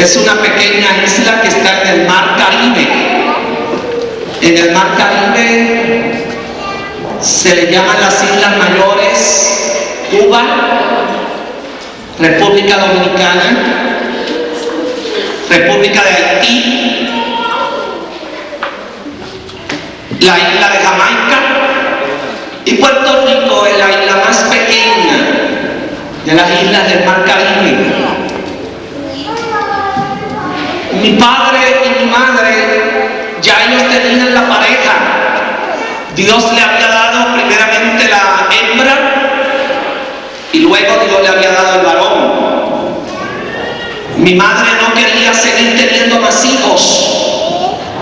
Es una pequeña isla que está en el Mar Caribe. En el Mar Caribe se le llaman las Islas Mayores, Cuba, República Dominicana, República de Haití, la isla de Jamaica, y Puerto Rico es la isla más pequeña de las islas del Mar Caribe. Mi padre y mi madre, ya ellos tenían la pareja. Dios le había dado primeramente la hembra y luego Dios le había dado el varón. Mi madre no quería seguir teniendo más hijos.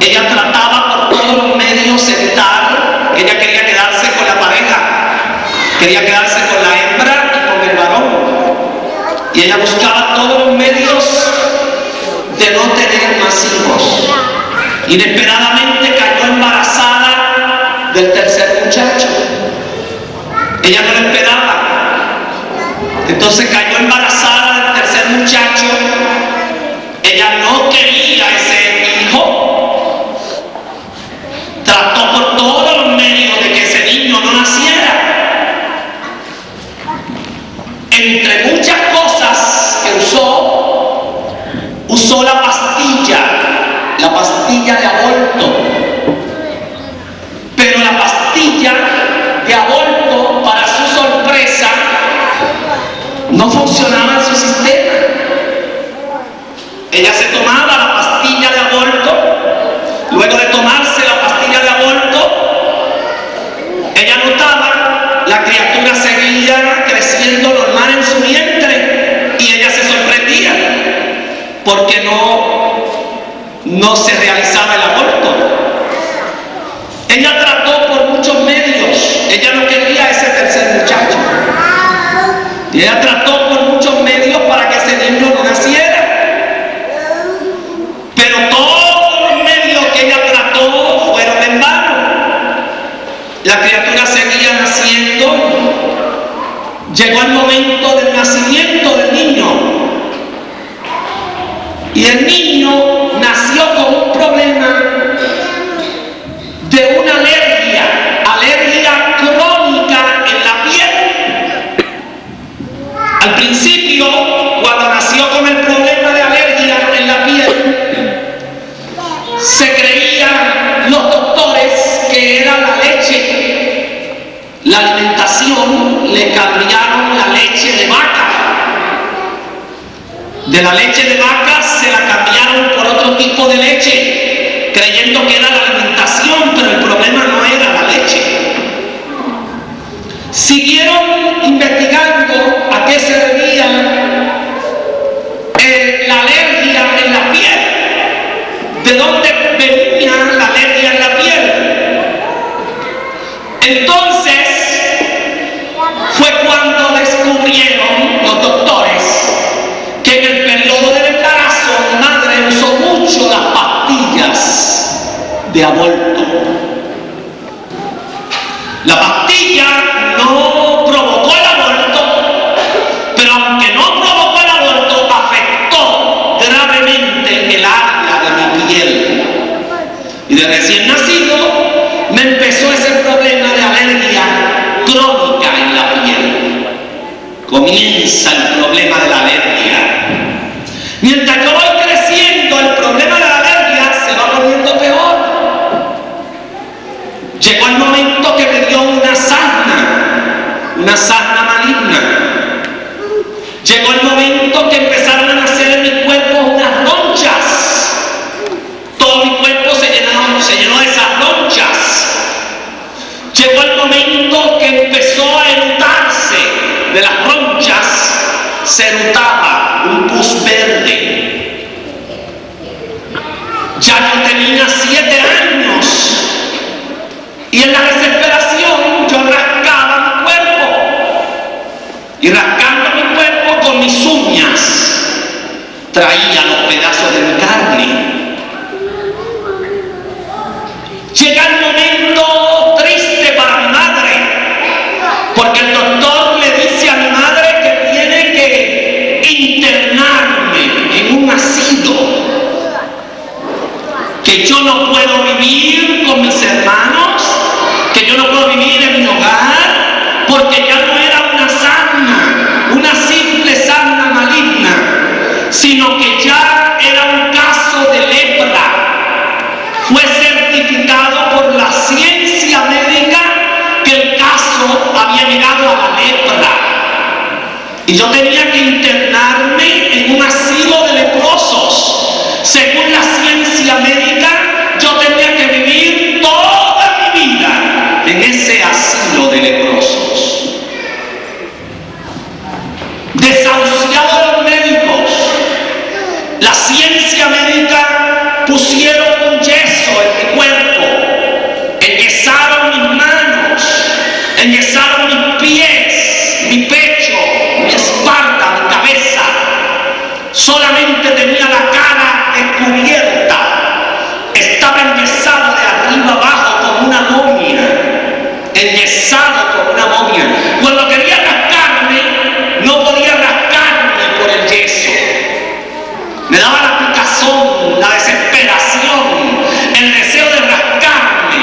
Ella trataba por todos los medios evitar. Ella quería quedarse con la pareja, quería quedarse con la hembra y con el varón. Y ella buscaba todos los medios de no tener más hijos. Inesperadamente cayó embarazada del tercer muchacho. Ella no lo esperaba. Entonces cayó embarazada del tercer muchacho. Ella no quería ese hijo. Trató por todos los medios de que ese niño no naciera. Entre muchas cosas que usó la pastilla de aborto. Pero la pastilla de aborto, para su sorpresa, no funcionaba en su sistema. Ella se tomaba la pastilla de aborto. Luego de tomarse la pastilla de aborto, ella notaba la criatura seguía creciendo normal en su vientre y ella se sorprendía porque no se realizaba el aborto. Ella trató por muchos medios. Ella no quería ese tercer muchacho. Y ella trató por muchos medios para que ese niño no naciera. Pero todos los medios que ella trató fueron en vano. La criatura seguía naciendo. Llegó el momento del nacimiento del niño. Y el niño nació con un problema de una alergia crónica en la piel. Al principio, cuando nació con el problema de alergia en la piel, se creían los doctores que era la leche. La alimentación, le cambiaron la leche de vaca. De la leche de vaca se la cambiaron por otro tipo de leche, creyendo que era la alimentación, pero el problema no era la leche. Siguieron investigando a qué se debía la alergia en la piel, de dónde venía la alergia en la piel. Entonces fue cuando descubrieron los doctores que en el periodo del embarazo mi madre usó mucho las pastillas de aborto. La pastilla no provocó el aborto, pero aunque no provocó el aborto, afectó gravemente el área de mi piel. Y de recién nacido me empezó ese problema de alergia crónica en la piel. Comienza el problema de la alergia. Mientras yo voy creciendo, el problema de la alergia se va poniendo peor. Llegó el momento que me dio una sarna maligna. Llegó el momento que empezaron a nacer en mi cuerpo unas ronchas. Todo mi cuerpo se llenó de esas ronchas. Llegó el momento que empezó a erutarse. De las ronchas se erutaba un pus verde. Ya yo tenía 7 años y en la desesperación yo rascaba mi cuerpo, y rascando mi cuerpo con mis uñas traía los pedazos de mi carne. Llega el momento triste para mi madre, porque el doctor le dice a mi madre que tiene que internar aunque ya era un caso de lepra, fue certificado por la ciencia médica que el caso había llegado a la lepra. Y yo tenía que internarme en un asilo de leprosos. Según la ciencia médica, yo tenía que vivir toda mi vida en ese asilo de leprosos. Desahuciado de los médicos, la ciencia médica pusieron un yeso en mi cuerpo, enyesaron mis manos, enyesaron mis pies, mi pecho, mi espalda, mi cabeza. Solamente tenía la cara descubierta, estaba enyesado de arriba abajo como una momia, enyesado como una momia. Cuando quería rascarme, no podía rascarme por el yeso. Me daba la picazón, la desesperación, el deseo de rascarme.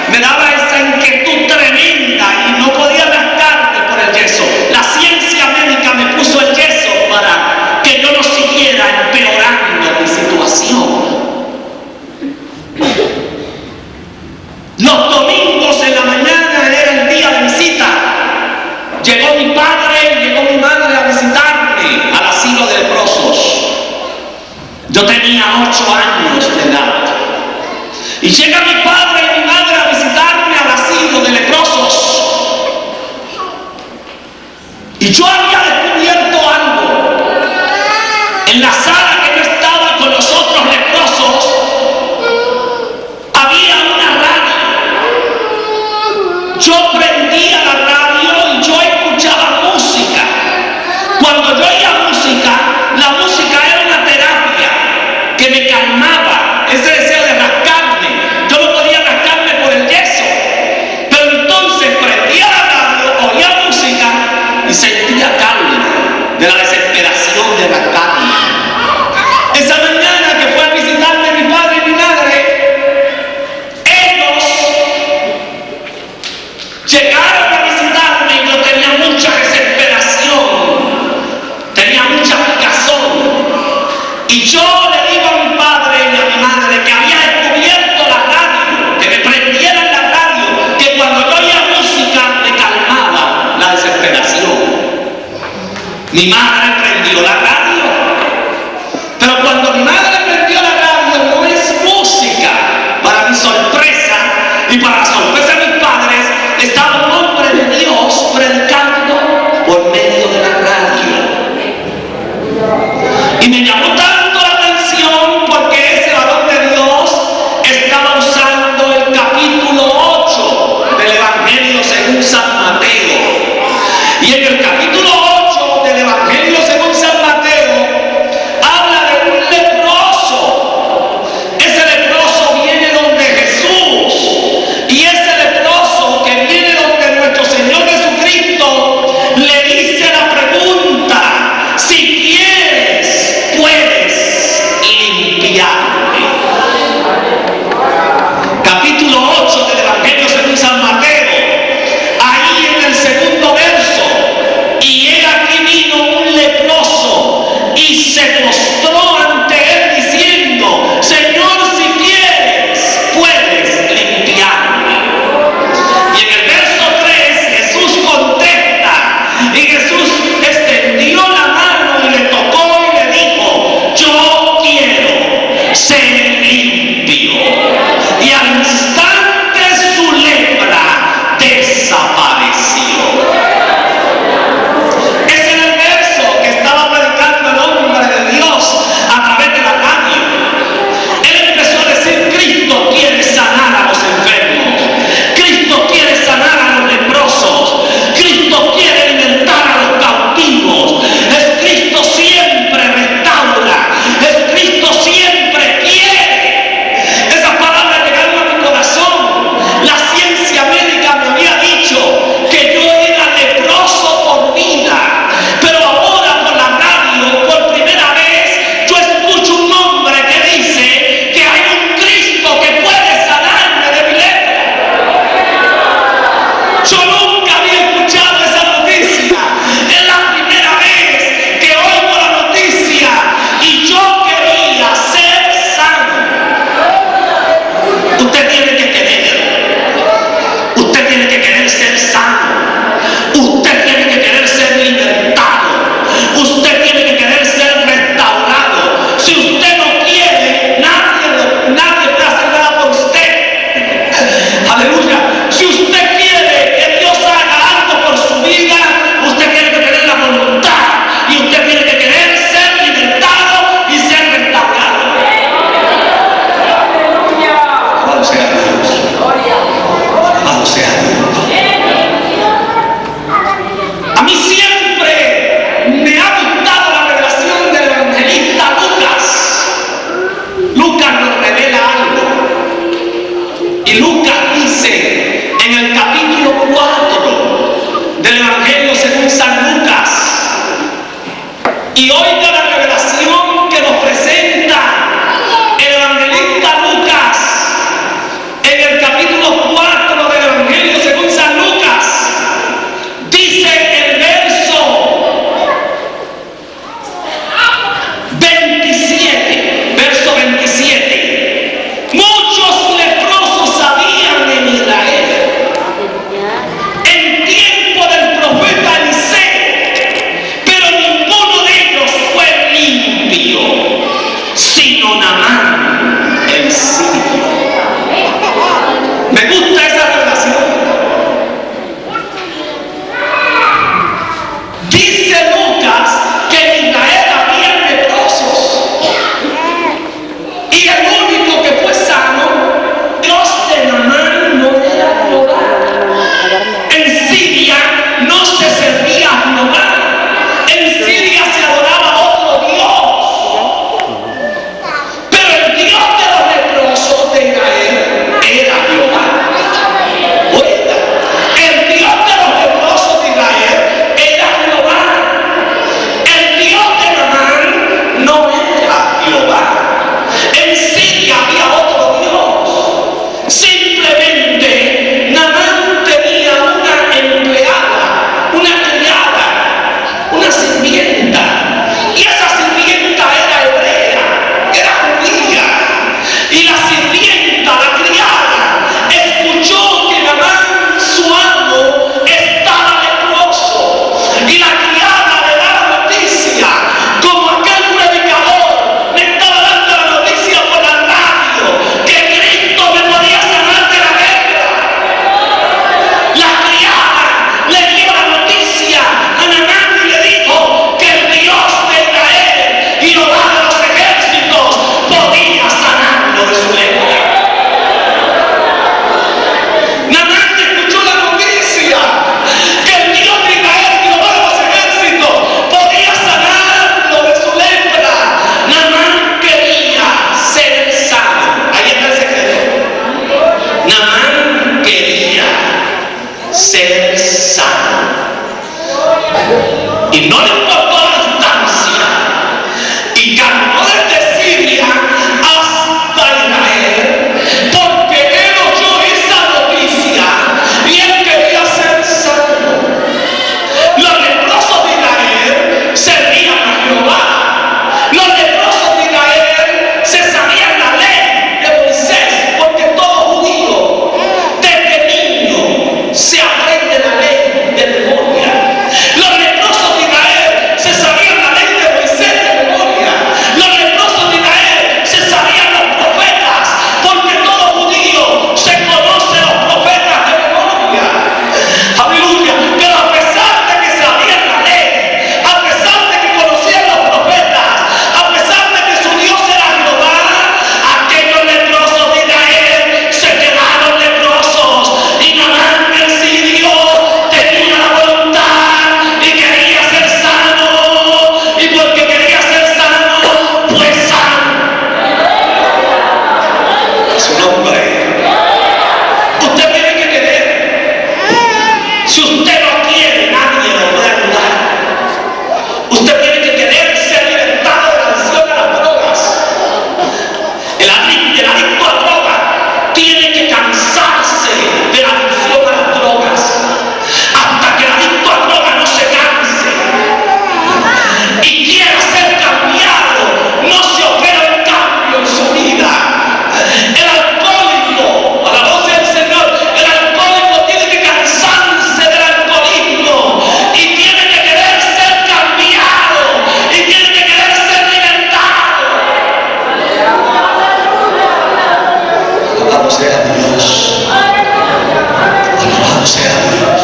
Me daba esa inquietud tremenda y no podía rascarme por el yeso. La ciencia médica me puso el yeso para que yo no siguiera empeorando mi situación. Los domingos en la mañana era el día de visita. Llegó mi padre y llegó mi madre a visitarme al asilo de leprosos. Yo tenía 8 años de edad. Y llega mi padre y mi madre a visitarme al asilo de leprosos. Y yo había descubierto algo. En la sala que yo estaba con los otros leprosos, había una radio. Yo prendía la radio y yo escuchaba música. Cuando yo oía música, la música era una terapia que me calmaba ese deseo de rascarme. Yo no podía rascarme por el yeso, pero entonces prendía la radio, oía música y sentía calma de la desesperación de rascarme. Esa mañana que fue a visitarme mi padre y mi madre, ellos llegaron a visitarme y yo tenía mucha desesperación, tenía mucha picazón. Y yo le digo a mi padre y a mi madre que había descubierto la radio, que me prendieran la radio, que cuando yo oía música me calmaba la desesperación. Mi madre prendió la radio, pero cuando mi madre prendió la radio no es música. Para mi sorpresa y para la sorpresa de mis padres, estaba un hombre de Dios predicando por medio de la radio. Y me llamó tanto la atención porque ese varón de Dios estaba usando el capítulo 8 del Evangelio según San Mateo. Y en el capítulo 8 del Evangelio Alabado sea Dios. Alabado sea Dios.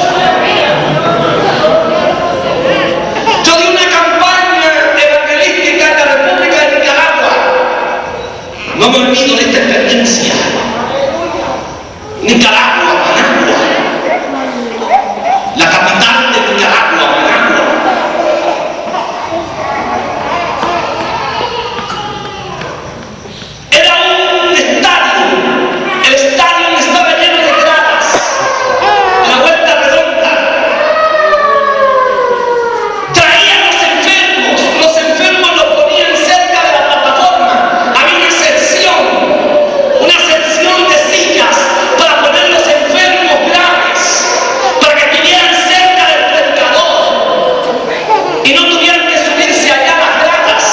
Yo di una campaña evangelística en la República de Nicaragua. No me olvido de esta experiencia. Nicaragua, Managua. La capital de Nicaragua, Managua. Era un estadio. El estadio estaba lleno de gradas. La vuelta redonda. Traían los enfermos los ponían cerca de la plataforma. Había una sección de sillas para poner los enfermos graves, para que estuvieran cerca del predicador y no tuvieran que subirse allá a las gradas.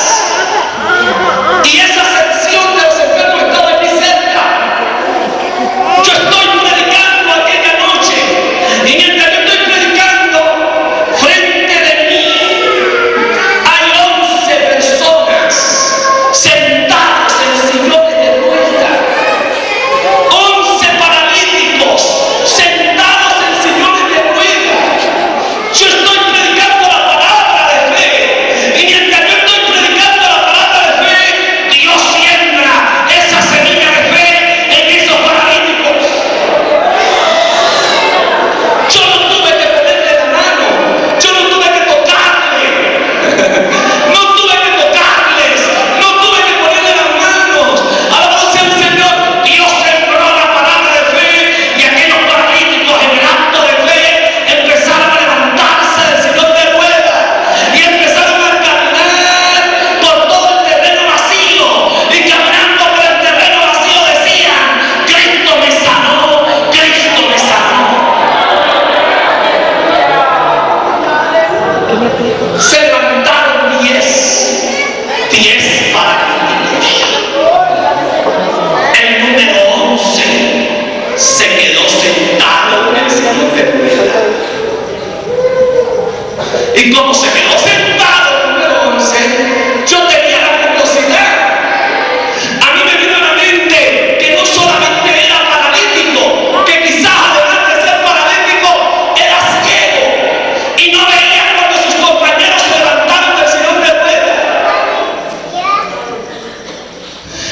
Y esa sección de los enfermos estaba aquí cerca. Yo estoy predicando aquella noche y mientras yo estoy predicando, frente de mí hay 11 personas sentadas en sillones de rueda. 11 paralíticos sentados en sillones de rueda. Yo estoy predicando la palabra de fe y mientras yo estoy predicando la palabra de fe, Dios siembra esa semilla de fe en esos paralíticos. Yo no tuve que ponerle la mano, yo no tuve que tocarle, no tuve que tocarles, no tuve que ponerle las manos. Alabado sea el Señor. Dios sembró la palabra de fe y aquellos paralíticos en el acto de fe empezaron a levantarse del sillón de ruedas y empezaron a caminar por todo el terreno vacío, y caminando por el terreno vacío decían: Cristo me sanó, Cristo me sanó. Se levantaron 10 paralíticos. El número 11 se quedó sentado en el sillón de ruedas. Y como se quedó sentado el número 11, yo tenía la curiosidad. A mí me vino a la mente que no solamente era paralítico, que quizás además de ser paralítico era ciego y no veía cuando sus compañeros se levantaron del sillón de ruedas.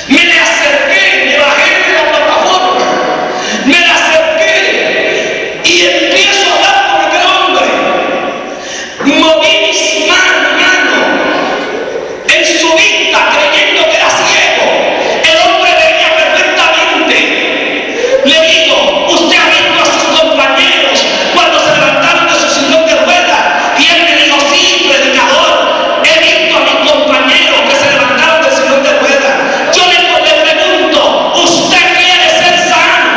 Me le acerqué, me bajé de la plataforma, me le acerqué y empiezo a hablar con aquel hombre. Moví mis manos en su vista creyendo que era ciego. El hombre veía perfectamente. Le digo: ¿usted ha visto a sus compañeros cuando se levantaron de su sillón de ruedas? Y él me dijo: sí, predicador, he visto a mis compañeros que se levantaron del sillón de ruedas. Yo le pregunto: ¿usted quiere ser sano?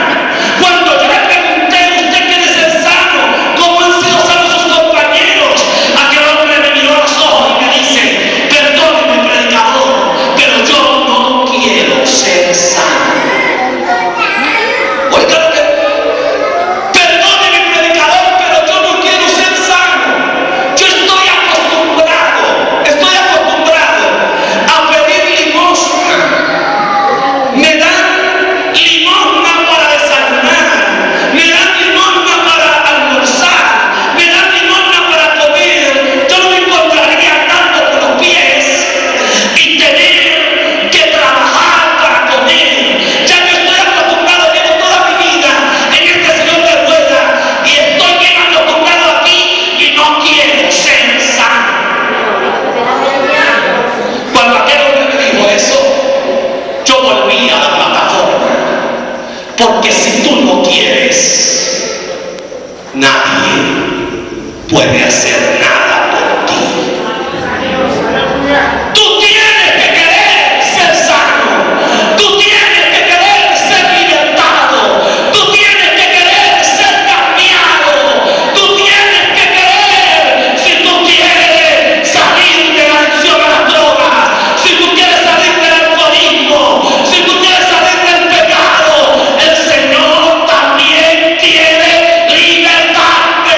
Cuando yo le pregunté: ¿usted quiere ser sano? ¿Cómo han sido sanos sus compañeros? Aquel hombre me miró a los ojos y me dice: perdóneme, predicador, pero yo no quiero ser sano. Oiga lo que... Perdóneme, predicador, pero yo no quiero ser sano. Yo estoy acostumbrado a pedir limosna. Me dan limosna para desayunar, me dan limosna para almorzar, me dan limosna para comer. Yo no me encontraría andando con los pies y tener que trabajar para comer. Ya yo estoy acostumbrado, llevo toda mi vida en este sillón de ruedas y estoy bien acostumbrado aquí y no quiero ser sano. Cuando aquel hombre me dijo eso, yo volví a la plataforma, porque si tú no quieres, nadie puede hacer nada por ti. Tú tienes que querer ser sano, tú tienes que querer ser libertado, tú tienes que querer ser cambiado, tú tienes que querer. Si tú quieres salir de la adicción a las drogas, si tú quieres salir del alcoholismo, si tú quieres salir del pecado, el Señor también quiere libertarte.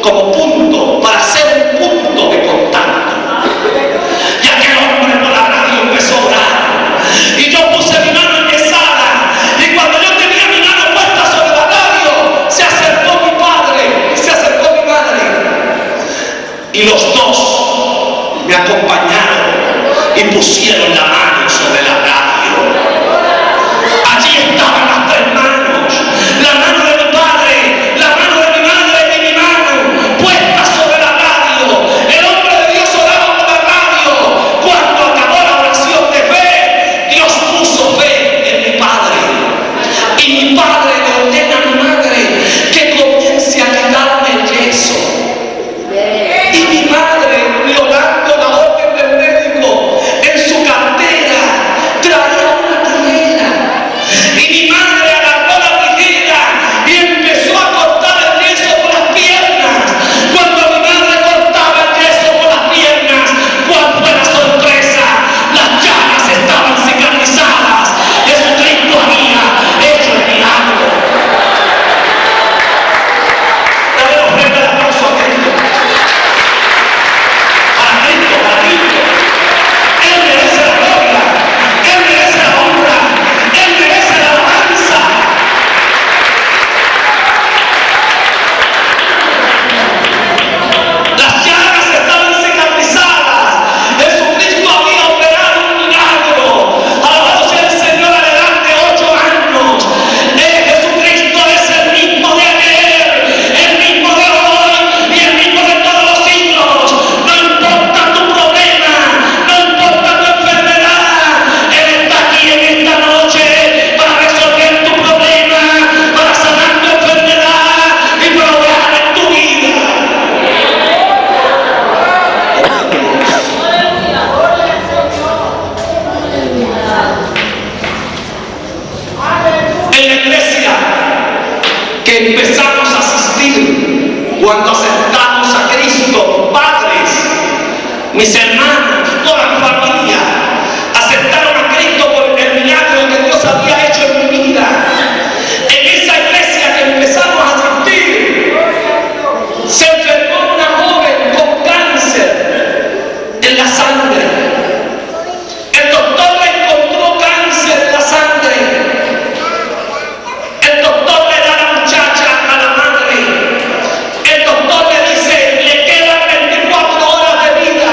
como punto, para hacer un punto de contacto. Y aquel hombre por la radio empezó a orar. Y yo puse mi mano en mesada. Y cuando yo tenía mi mano puesta sobre la radio, se acercó mi padre y se acercó mi madre. Y los dos me acompañaron y pusieron la mano sobre la radio. Allí estaban las tres manos, la mano de mi padre, la mano de mi madre y mi mano puesta sobre la radio. El hombre de Dios oraba por la radio. Cuando acabó la oración de fe, Dios puso fe en mi padre. Y mi padre le ordena a mi madre que comience a quitarme el yeso. Y mi madre, violando la orden del médico, en su cartera traía una tijera. Y mi madre agarró la tijera y empezó a cortar el yeso por las piernas. Cuando mi madre cortaba el yeso por las piernas, ¿cuál fue la sorpresa? Las llagas estaban cicatrizadas. Jesucristo había hecho el milagro. Dale los fuerte el aplauso a Cristo. Para Cristo, para Cristo. Él merece la gloria, Él merece la honra, Él merece la alabanza. Las llagas estaban cicatrizadas. Jesucristo había operado un milagro. Alabado sea el Señor, adelante 8 años. Jesucristo es el mismo de ayer, el mismo de hoy y el mismo de todos los siglos. No importa tu problema, no importa tu enfermedad, Él está aquí en esta noche para resolver tu problema, para sanar tu enfermedad y para obrar en tu vida. En la iglesia que empezamos a asistir cuando aceptamos a Cristo, padres, mis hermanos, toda la familia aceptaron a Cristo por el milagro que Dios había hecho en mi vida. En esa iglesia que empezamos a asistir, se enfermó una joven con cáncer en la sangre. El doctor le encontró cáncer en la sangre. El doctor le da a la muchacha a la madre. El doctor le dice, le quedan 24 horas de vida.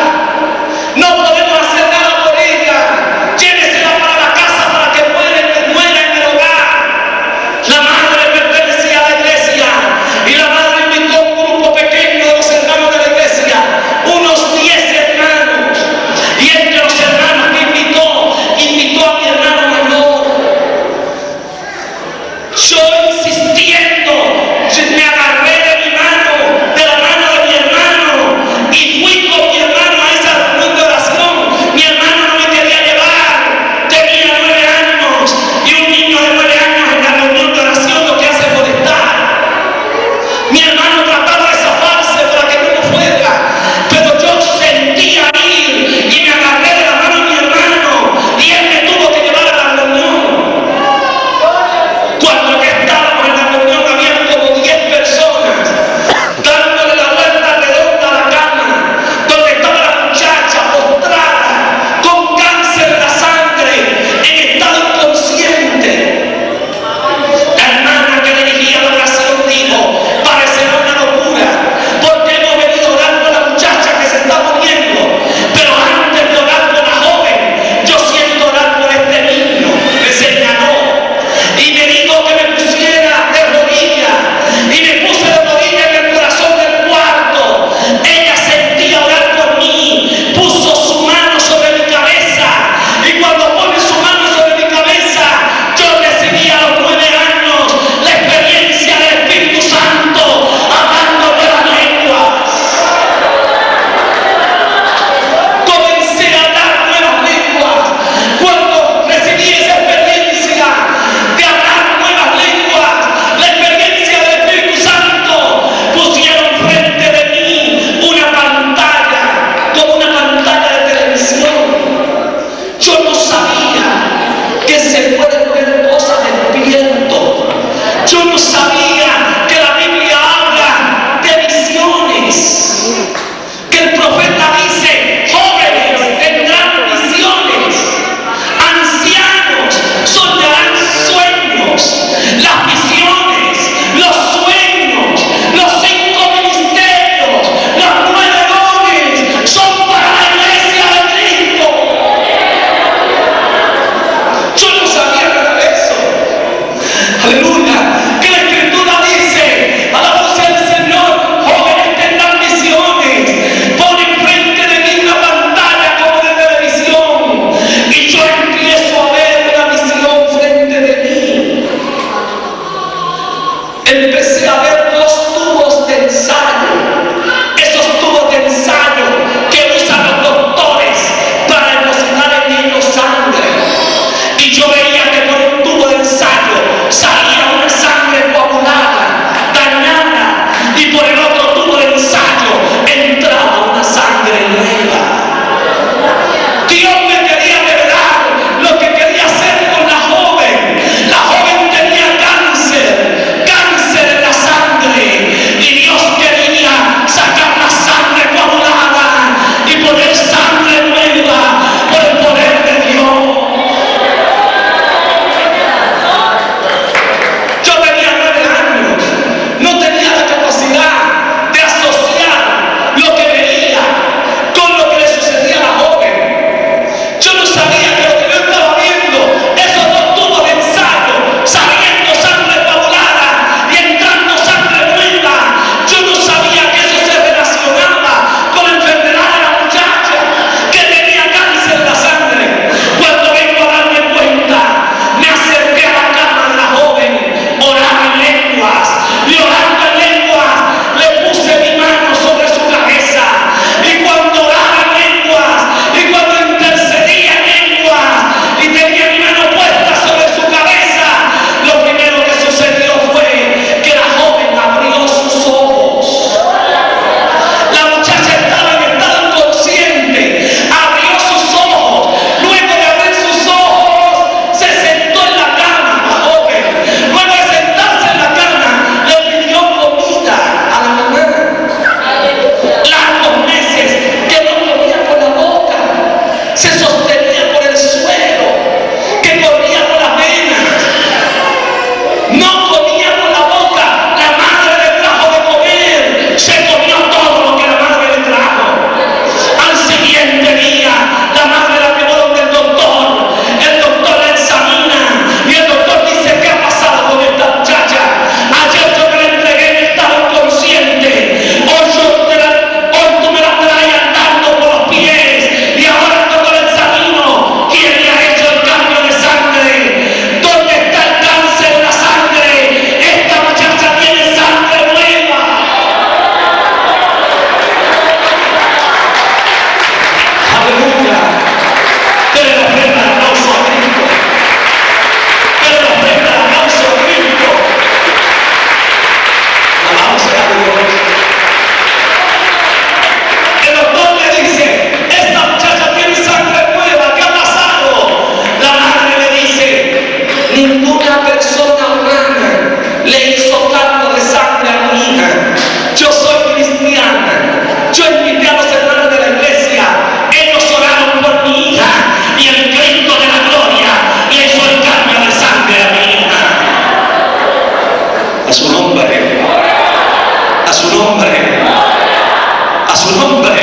nombre.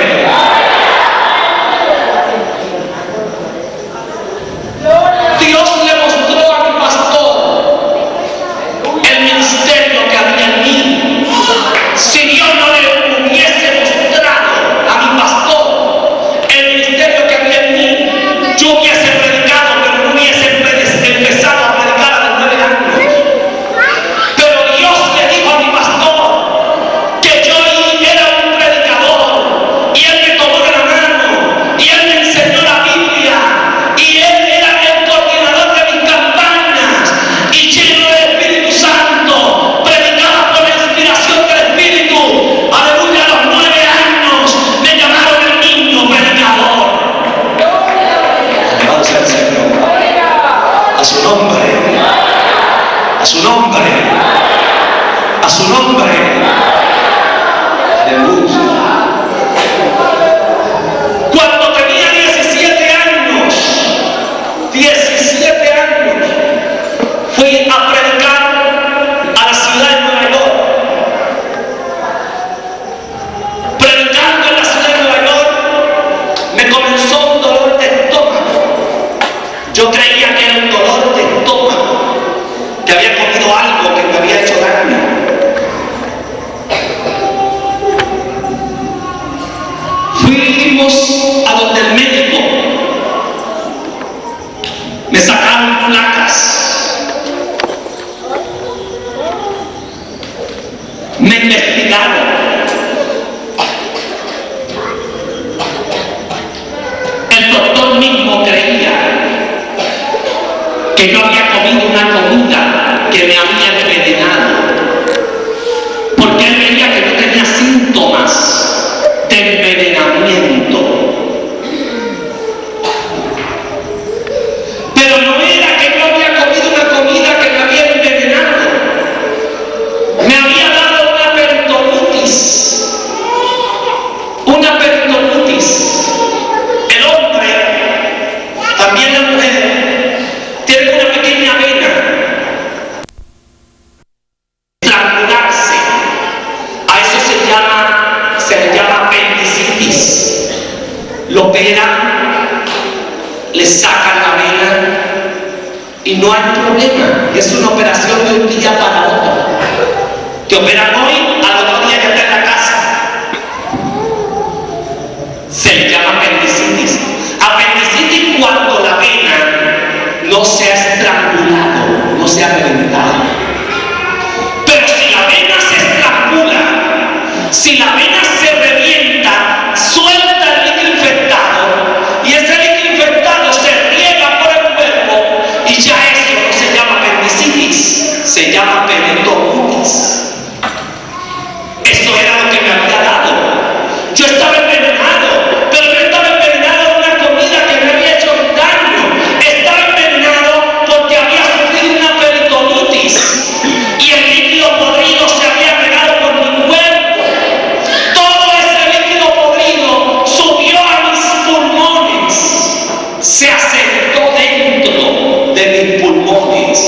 Dios le mostró a mi pastor el ministerio que había en mí. Si Dios no le hubiese mostrado a mi pastor el ministerio que había en mí, yo hubiese predicado, pero no hubiese empezado a predicar a los 9 años. Pero Dios le dijo a mi pastor que yo era un predicador, y Él me tomó de la mano, y Él me enseñó la Biblia, y Él era el coordinador de mis campañas, y lleno del Espíritu Santo, predicaba con la inspiración del Espíritu. Aleluya, a los 9 años me llamaron el niño predicador. Alabado sea el Señor. A su nombre, a su nombre, a su nombre. Aleluya. Cuando tenía 17 años, fui a predicar a la ciudad de Nueva York. Predicando en la ciudad de Nueva York, me comenzó un dolor de estómago. Yo creía que era un dolor de estómago, que había comido algo que me había hecho daño. Fuimos a donde el médico. Me sacaron placas. Me investigaron. El doctor mismo creía que yo había comido una comida que me había envenenado, porque él veía que yo tenía síntomas de envenenamiento. Pero no era que yo había comido una comida que me había envenenado. Me había dado una peritonitis. Una peritonitis. El hombre, también la mujer, tiene una pequeña vena. Estrangularse. A eso se le llama apendicitis. Lo operan, le sacan la vena y no hay problema. Es una operación de un día para otro. Te operan hoy, al otro día ya está en la casa. Se le llama apendicitis. Apendicitis cuando la vena no se ha estrangulado, no se ha reventado. Pero si la vena se estrangula, si la vena se revienta, suelta el líquido infectado, y ese líquido infectado se riega por el cuerpo, y ya eso no se llama apendicitis, se llama peritonitis. Eso era lo que me había dado. Yo estaba envenenado, pero no estaba envenenado de una comida que me había hecho daño. Estaba envenenado porque había sufrido una peritonitis, y el líquido podrido se había regado por mi cuerpo. Todo ese líquido podrido subió a mis pulmones, se asentó dentro de mis pulmones.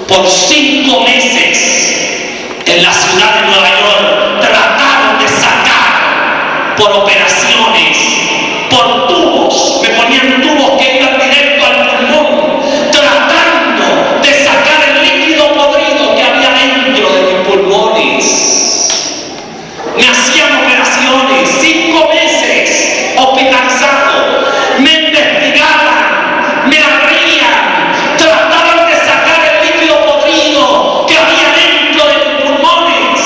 Por 5 meses en la ciudad de Nueva York trataron de sacar por operaciones, por tubos. Me ponían tubos que iban directo al pulmón, tratando de sacar el líquido podrido que había dentro de mis pulmones. Me hacían operaciones, 5 meses hospitalizado. Me investigaban, me abrían, trataban de sacar el líquido podrido que había dentro de mis pulmones.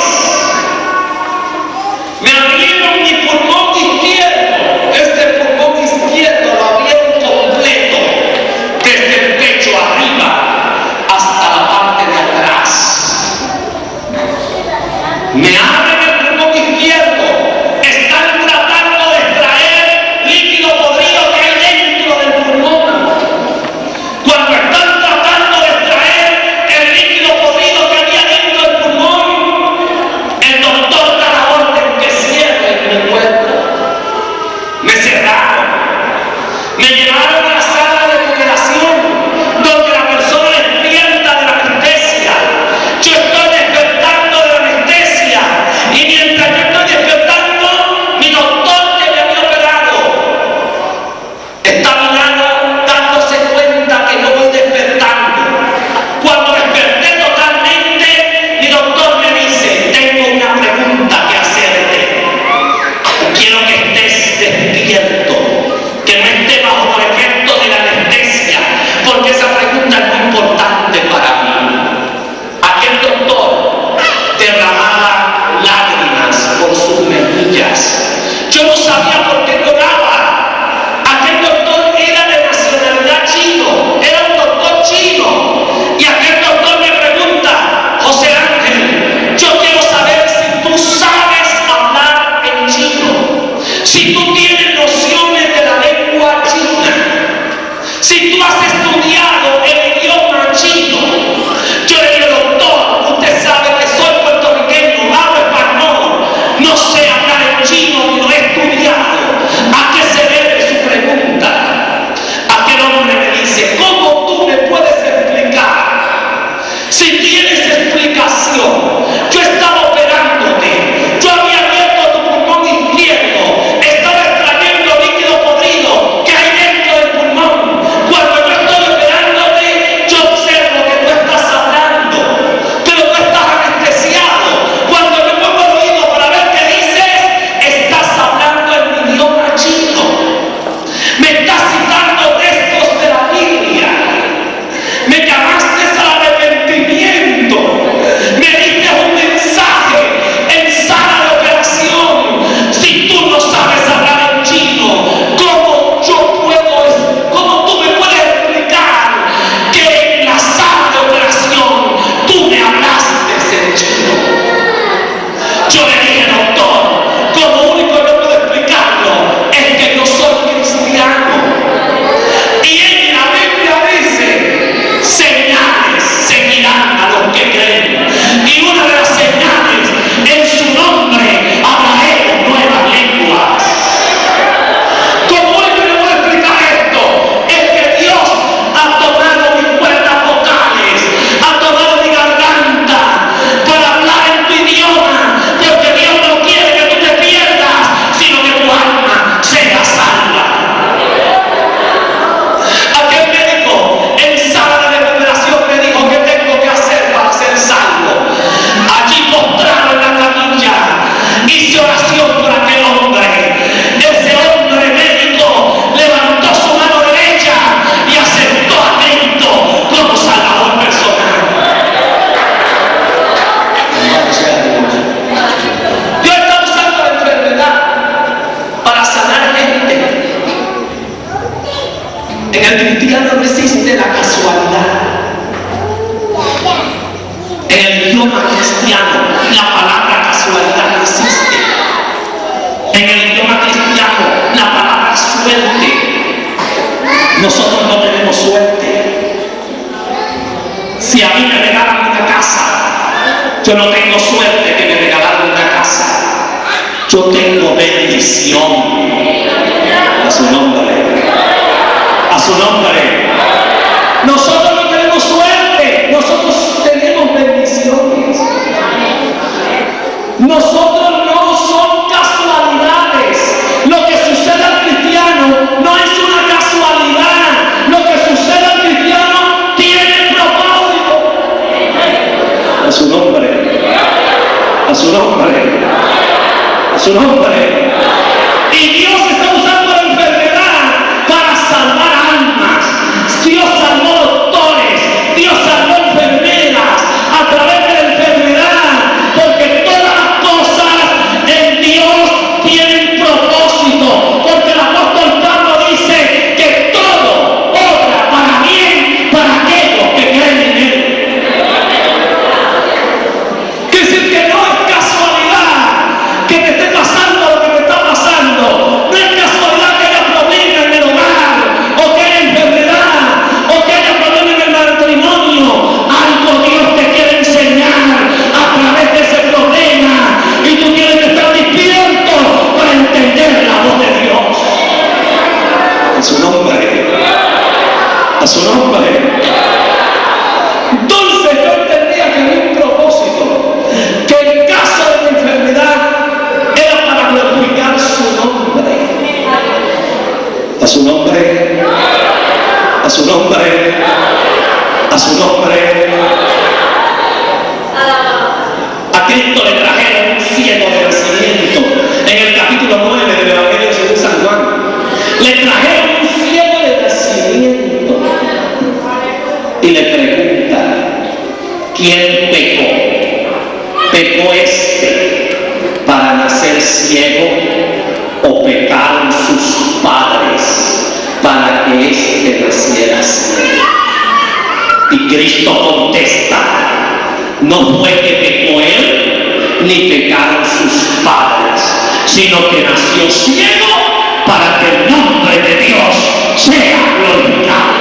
Me abrieron mi pulmón izquierdo. Este pulmón izquierdo lo abrieron completo, desde el pecho arriba hasta la parte de atrás. Me abren el pulmón izquierdo. Están tratando de extraer líquido podrido que hay dentro del pulmón. Cuando están tratando de extraer el líquido podrido que había dentro del pulmón, el doctor da la orden que cierren mi cuerpo. Me cerraron. Me llevaron a la sala de congelación, donde la persona despierta de la anestesia. Yo estoy despertando de la anestesia Yo no sabía por qué lloraba. Aquel doctor era de nacionalidad chino, era un doctor chino. Y aquel doctor me pregunta: José Ángel, yo quiero saber si tú sabes hablar en chino, si tú tienes nociones de la lengua china, si tú has estudiado el idioma chino. Yo le digo: doctor, usted sabe que soy puertorriqueño, hablo español, no sé hablar en chino ni lo he estudiado. ¿A qué se debe su pregunta? Aquel hombre me dice: ¿cómo tú me puedes explicar? Si tienes explicación, yo estaba operándote, yo había abierto tu pulmón izquierdo, estaba extrayendo líquido podrido que hay dentro del pulmón. Cuando yo estoy operándote, yo observo que tú estás hablando, pero tú estás anestesiado. Cuando yo pongo el oído para ver qué dices, estás hablando en mi idioma chino. Me estás citando textos de la Biblia. Me llamaste al arrepentimiento. Me diste un mensaje en sala de operación. Si tú no sabes hablar en chino, ¿cómo tú me puedes explicar que en la sala de operación tú me hablaste en chino? Yo le dije: doctor, como único que puedo explicarlo es que yo soy cristiano. Y en la Biblia dice: señales seguirán a los que creen. Y una de las señales, en su nombre hablaré nuevas lenguas. Como único que puedo explicar esto es que Dios ha tomado mis cuerdas vocales, ha tomado mi garganta para hablar en tu idioma, porque Dios no quiere que tú te pierdas, sino que tu alma sea salva. Aquel médico en sala de recuperación me dijo: ¿qué tengo que hacer para ser salvo? Allí postrado en la camilla, hice oración por aquel hombre. Ese hombre médico levantó su mano derecha y aceptó a Cristo como Salvador personal. Dios está usando la enfermedad para sanar gente. En el cristiano no existe la casualidad. En el idioma cristiano la palabra casualidad no existe. En el idioma cristiano la palabra suerte. Nosotros no tenemos suerte. Si a mí me regalan una casa, yo no tengo suerte que me regalaron una casa. Yo tengo bendición. A su nombre. A su nombre. Nosotros no tenemos suerte, nosotros tenemos bendiciones. Nosotros no son casualidades. Lo que sucede al cristiano no es una casualidad. Lo que sucede al cristiano tiene propósito. A su nombre. A su nombre. A su nombre. Y Dios está usando la enfermedad para salvar almas. Dios salvó doctores, Dios salvó enfermeras a través de la enfermedad, porque todas las cosas en Dios tienen propósito, porque el apóstol Pablo dice que todo obra para bien para aquellos que creen en Él. Quiere decir que no es casualidad que te esté pasando lo que te está pasando. No es casualidad que haya problemas en el hogar, o que haya enfermedad, o que haya problemas en el matrimonio. Algo Dios te quiere enseñar a través de ese problema, y tú tienes que estar despierto para entender la voz de Dios. A su nombre. A su nombre. Entonces yo entendía que había un propósito, que en caso de mi enfermedad era para glorificar su nombre. A su nombre. A su nombre. A su nombre. A Cristo le trajeron un ciego de nacimiento. En el capítulo 9 del Evangelio según San Juan, le trajeron un ciego de nacimiento y le preguntan: ¿quién pecó? ¿Pecó este para nacer ciego o Cristo contesta: no fue que pecó él, ni pecaron sus padres, sino que nació ciego para que el nombre de Dios sea glorificado.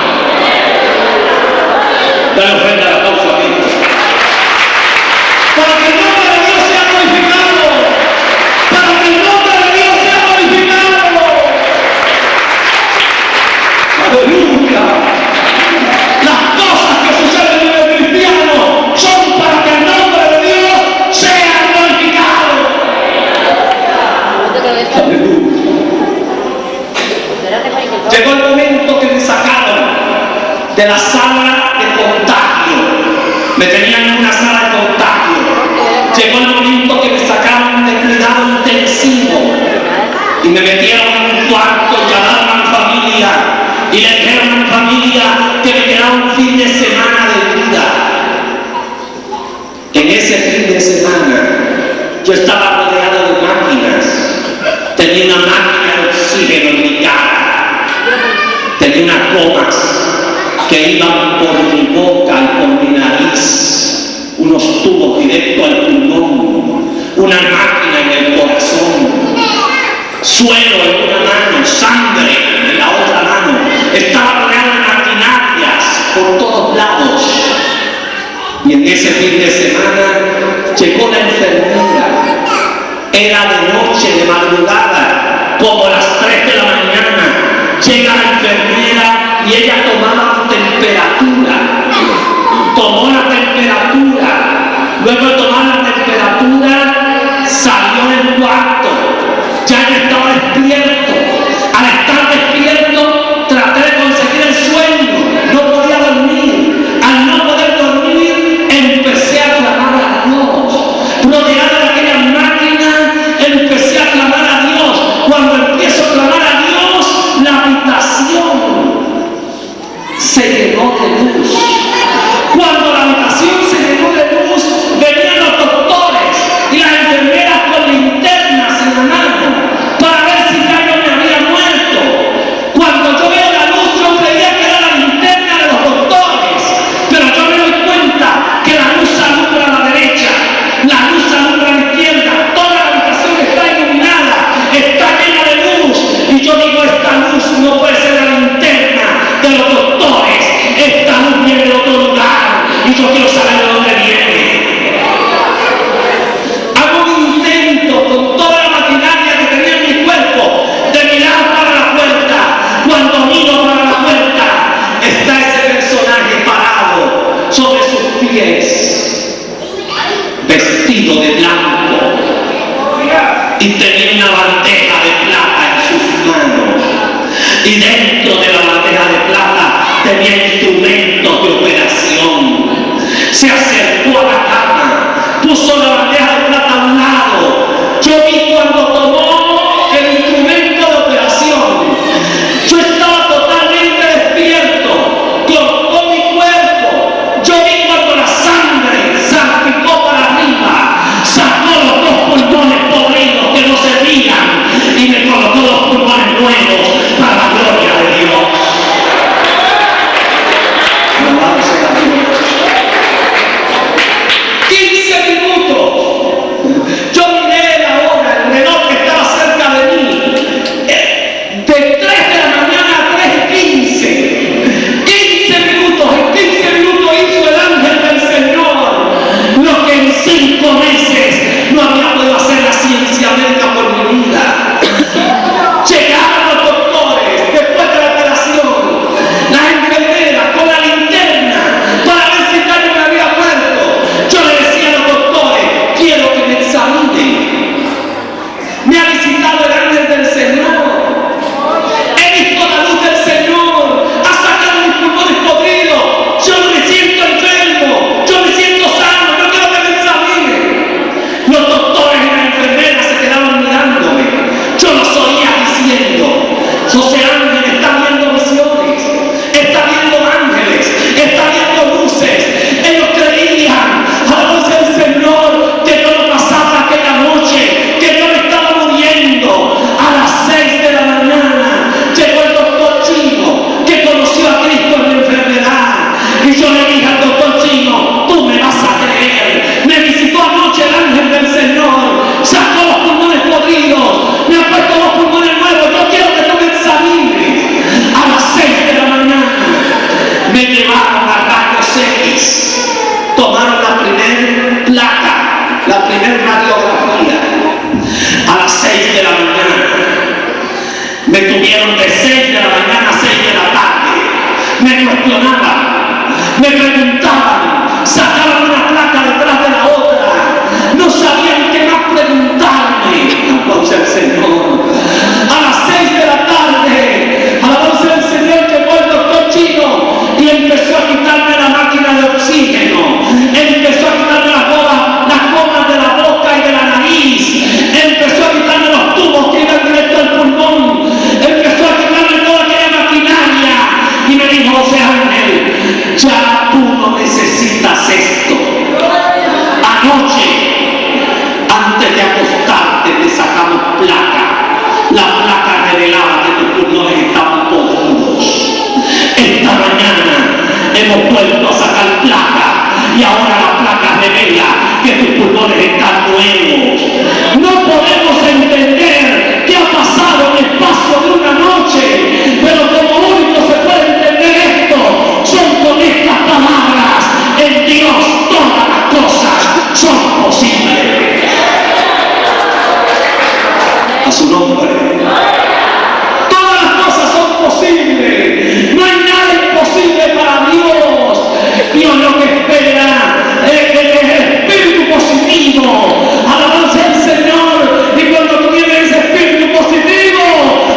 Dale ofrenda al aplauso a Cristo. Para que el nombre de Dios sea glorificado. Para que el nombre de Dios sea glorificado. Aleluya. Las cosas que suceden en el cristiano son para que el nombre de Dios sea glorificado. Aleluya. Llegó el momento que me sacaron de la sala de contagio. Me tenían en una sala de contagio. Llegó el momento que me sacaron de cuidado intensivo y me metieron en un cuarto, llamaron a mi familia y le dijeron a mi familia que me quedaba un fin de semana de vida. En ese fin de semana yo estaba rodeado de máquinas. Tenía una máquina de oxígeno en mi cara. Tenía unas gomas que iban por mi boca y por mi nariz, unos tubos directo al pulmón, una máquina en el corazón, suelo en una mano, sangre en la otra mano. Estaba rodeado de maquinarias por todos lados. Y en ese fin de semana llegó la enfermera. Era de noche, de madrugada, como las 3 de la mañana. Llega la enfermera y ella tomaba temperatura. Tomó la temperatura. Luego de tomar la temperatura, salió del cuarto. Ya yo estaba despierto. Al estar despierto, traté de conseguir el sueño. No podía dormir. Al no poder dormir, empecé a clamar a Dios. Rodeado de aquella máquina, empecé a clamar a Dios. Cuando empiezo a clamar a Dios, la habitación se llenó de luz. Cuando la habitación se llenó de luz, venían los doctores y las enfermeras con linternas en la mano para ver si ya yo me había muerto. Cuando yo veo la luz, yo creía que era la linterna de los doctores, pero yo me doy cuenta que la luz alumbra a la derecha, la luz alumbra a la izquierda, toda la habitación está iluminada, está llena de luz, y yo digo: esta luz no puede ser la linterna de los doctores, esta luz viene de otro lugar, y yo quiero saber de dónde viene. Hago un intento con toda la maquinaria que tenía en mi cuerpo de mirar para la puerta. Cuando miro para la puerta, está ese personaje parado sobre sus pies, vestido de blanco, y tenía una bandeja de plata en sus manos, y dentro de la bandeja de plata tenía instrumentos de operación. Se acercó a la cama, puso la bandeja de plata a un lado. Yo vi cuando tomó el instrumento de operación. Yo estaba totalmente despierto, cortó mi cuerpo. Yo vi cuando la sangre salpicó para arriba, sacó los 2 pulmones podridos que no servían y me colocó 2 pulmones nuevos para la gloria la primera radiografía, a las 6 de la mañana. Me tuvieron de 6 de la mañana a 6 de la tarde. Me cuestionaban, me preguntaban, sacaban una placa detrás de la otra. No sabían qué más preguntarme. Alabanza al Señor. A las 6 de la tarde, alabanza al Señor, llegó el doctor Chino y empezó a quitarme la máquina de oxígeno. Empezó a quitarme las gomas de la boca y de la nariz. Empezó a quitarme los tubos que iban directo al pulmón. Empezó a quitarme toda aquella maquinaria. Y me dijo: José Ángel, ya tú no necesitas esto. Anoche, antes de acostarte, te sacamos placa. La placa revelaba que tus pulmones estaban podridos. Esta mañana hemos vuelto a sacar placa y ahora la placa revela que tus pulmones están nuevos. No podemos entender qué ha pasado en el espacio de una noche, pero como único se puede entender esto son con estas palabras: en Dios todas las cosas son posibles. A su nombre. Todas las cosas son posibles. No hay nada imposible para Dios. Dios lo que espera es el espíritu positivo. Alabanza al Señor. Y cuando tú tienes ese espíritu positivo,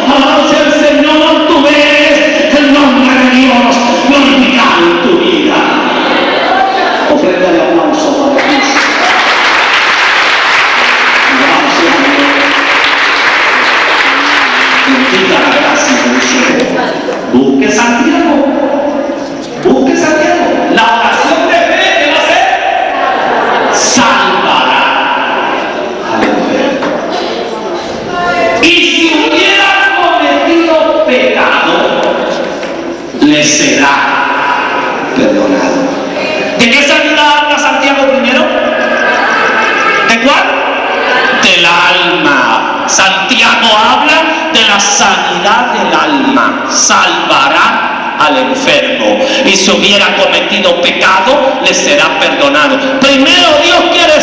alabanza al Señor, tú ves el nombre de Dios glorificado en tu vida. Ofrenda de aplauso para Dios. Bendita la gracia del Señor. Busque Santiago. Busque Santiago. La oración de fe, ¿qué va a hacer? Salvará al enfermo. Y si hubiera cometido pecado, le será perdonado. ¿De qué sanidad habla Santiago primero? ¿De cuál? Del alma. Santiago habla de la sanidad del alma. Salvará al enfermo. Y si hubiera cometido pecado, le será perdonado. Primero Dios quiere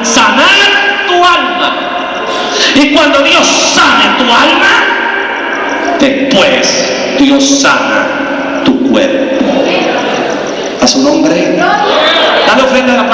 sanar tu alma. Y cuando Dios sane tu alma, después Dios sana tu cuerpo. A su nombre. Dale ofrenda a la